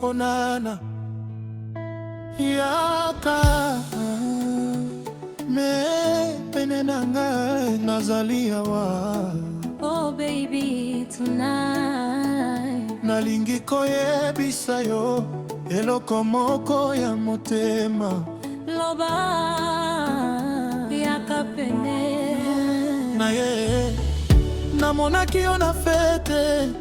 Onana yaka me pene nanga nazali awa. Oh baby tonight nalingi koyebisa yo eloko moko ya motema. loba yaka pene na ye namonaki yo na fete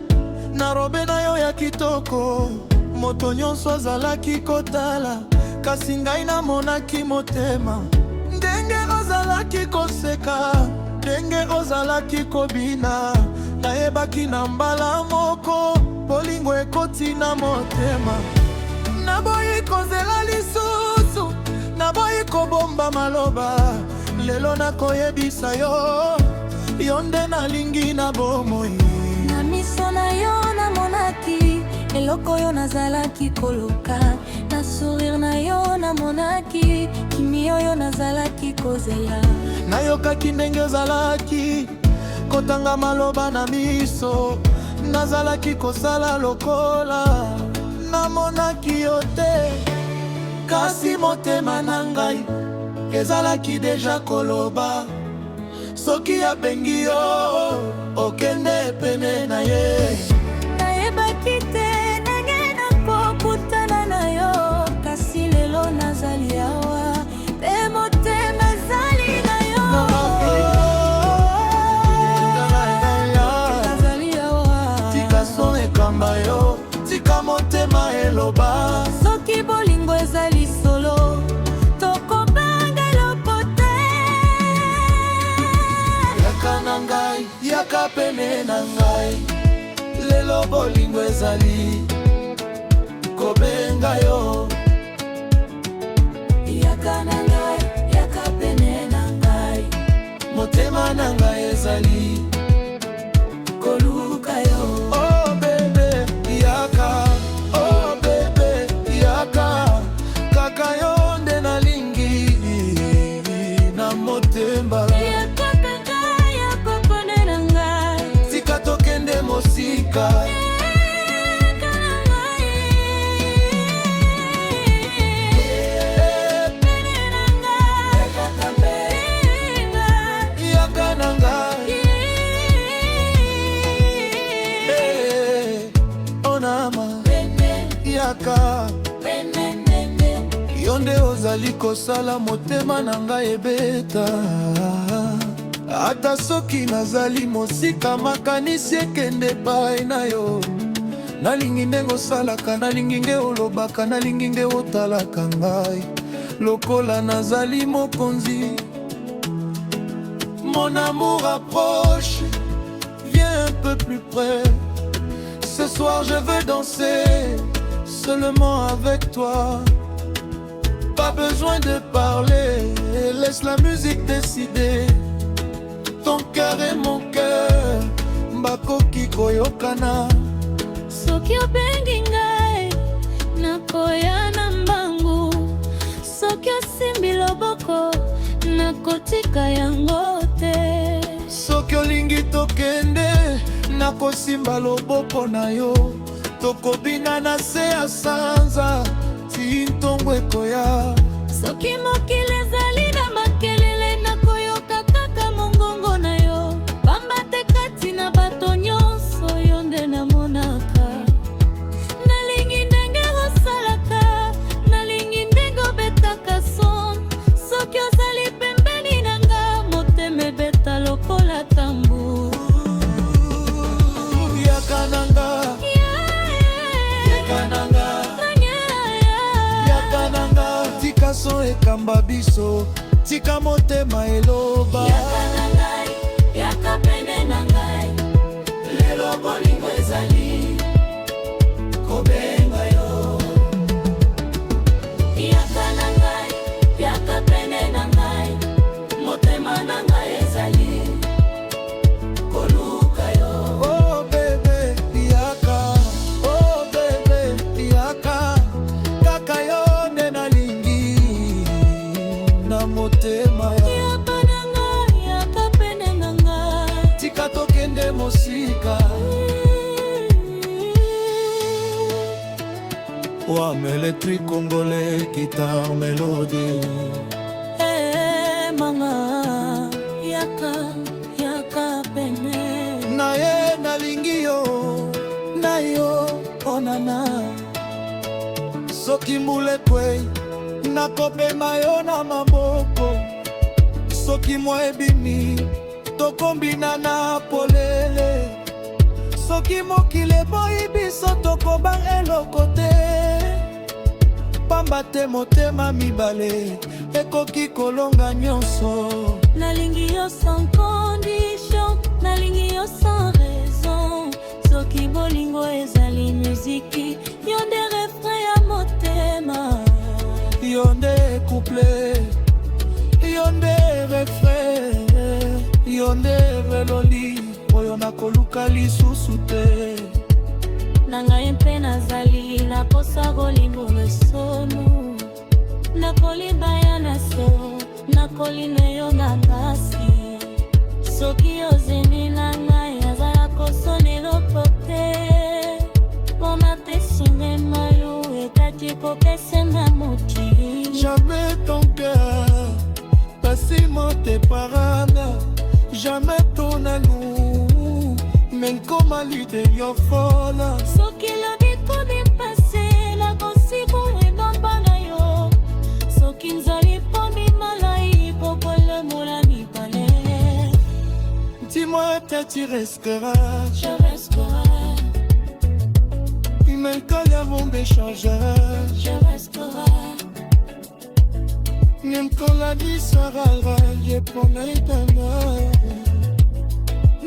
na robe na yo ya kitoko. Moto nyonso azalaki kotala kasi ngai namonaki motema. Ndenge ozalaki koseka, ndenge ozalaki kobina, nayebaki na mbala moko bolingo ekoti na motema. Naboyi kozela lisusu, naboyi kobomba maloba. Lelo nakoyebisa yo, yo nde nalingi na bomoi. na miso na yo namonaki eloko yo nazalaki koluka. na sourire na yo namonaki kimi oyo nazalaki kozela. Nayokaki ndenge ozalaki kotanga maloba na miso. Nazalaki kosala lokola namonaki yo te, kasi motema na ngai ezalaki deja koloba. Soki abengi yo okende pene na ye. nayebaki te ndenge nakokutana na yo, kasi lelo nazali awa te motema ezali na yo. nazali awa tika son ekamba yo, tika motema eloba. soki bolingo ezali solo tokobanga eloko te. Yaka na ngai, yaka pene na ngai, lelo bolingo ezali kobenga yo. yaka na ngai, yaka pene na ngai, Motema na ngai ezali koluka yo. oh bebe yaka, oh bebe yaka. Kaka yo nde nalingi na motema. yaka kaka, yaka pene na ngai, Tika tokende mosika. yaka na ngai, pene na ngai, yaka pene na ngai. Yaka na ngai onama yaka. Yo nde ozali kosala motema na ngai ebeta. Ata soki nazali mosika makanisi ekende epai na yo. Nalingi ndenge osalaka, nalingi nge olobaka, nalingi nge otalaka ngai lokola nazali mokonzi. Mon amour approche, viens un peu plus près. Ce soir je veux danser seulement avec toi. Pas besoin de parler, laisse la musique décider. Ton cœur est mon cœur, bakoki koyokana. soki obengi ngai nakoya na mbangu, soki osimbi loboko nakotika yango te. Soki olingi tokende nakosimba loboko na yo. Tokobina na se ya sanza ti ntongo ekoya. soki mokili ezali na makelele nakoyoka kaka mongongo na yo. pamba te kati na bato nyonso yo nde namonaka. nalingi ndenge osalaka, nalingi ndenge obetaka son. soki ozali pembeni na nga motema ebeta lokola tambu. Yaka na nga, yaka na nga, yaka na nga. Tika son ekamba biso, tika motema eloba. yaka na ngai, yaka pene na ngai, Lelo bolingo ezali kobenga yo. yaka na ngai, yaka pene na ngai, motema na ngai ezali koluka yo. Oh bebe yaka, oh bebe yaka. Kaka yo nde nalingi na motema. yaka na ngai, géométrie congolais, guitare, mélodie. Hey, mama, yaka pene. Naye nalingi yo, na yo onana. Soki mbula kwei, nakopema yo na maboko. Soki mwa ebimi, tokombina na polele. Soki mokili boyi biso tokobang eloko te. Pamba te motema mibale ekoki kolonga nyonso. Nalingi yo sans condition, nalingi yo sans raison. Soki bolingo ezali muziki, yo nde refrain ya motema. Yo nde couplet, yo nde refrain, yo nde melodi oyo nakoluka lisusu te. Na ngai mpe nazali nakosa bolingo lesonu. Nakolibaya na so, nakoline yo na basi. Soki ozemi na ngai azala kosoneloko te. Pona te singe malu ekati kokesenga mokili. Jamais ton cœur, passimo te parana. Jamais ton amour, même comme à l'idée yo fola. Soki lobi komi pase, la kosiku enomba na yo. Soki nzali pomi malai, kokole mola mibale. Dis-moi que tu resteras. Je resterai, Même quand les bombes échangent, je resterai. même quand la nuit sera rayée pour l'éternel.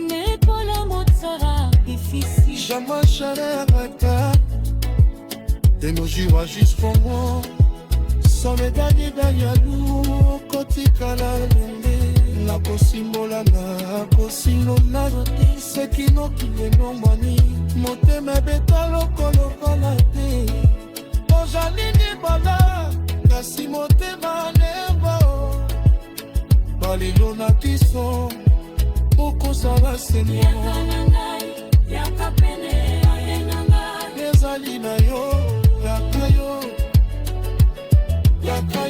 Mais pour l'amour sera difficile. Jamais chaleur à ta. De nos jours agissent pour moi. Sans les derniers d'Ayalou, Kotika la lende. La kosimbola na kosilona. C'est qui n'ont qui les noms mani. Moté me beta lokolo balade. Ojalini bala. Kasi moté manebo. Balilo na kiso. Oko sala seigneur. Yaka pene ayenanga. Ezali na yo, yaka yo, yaka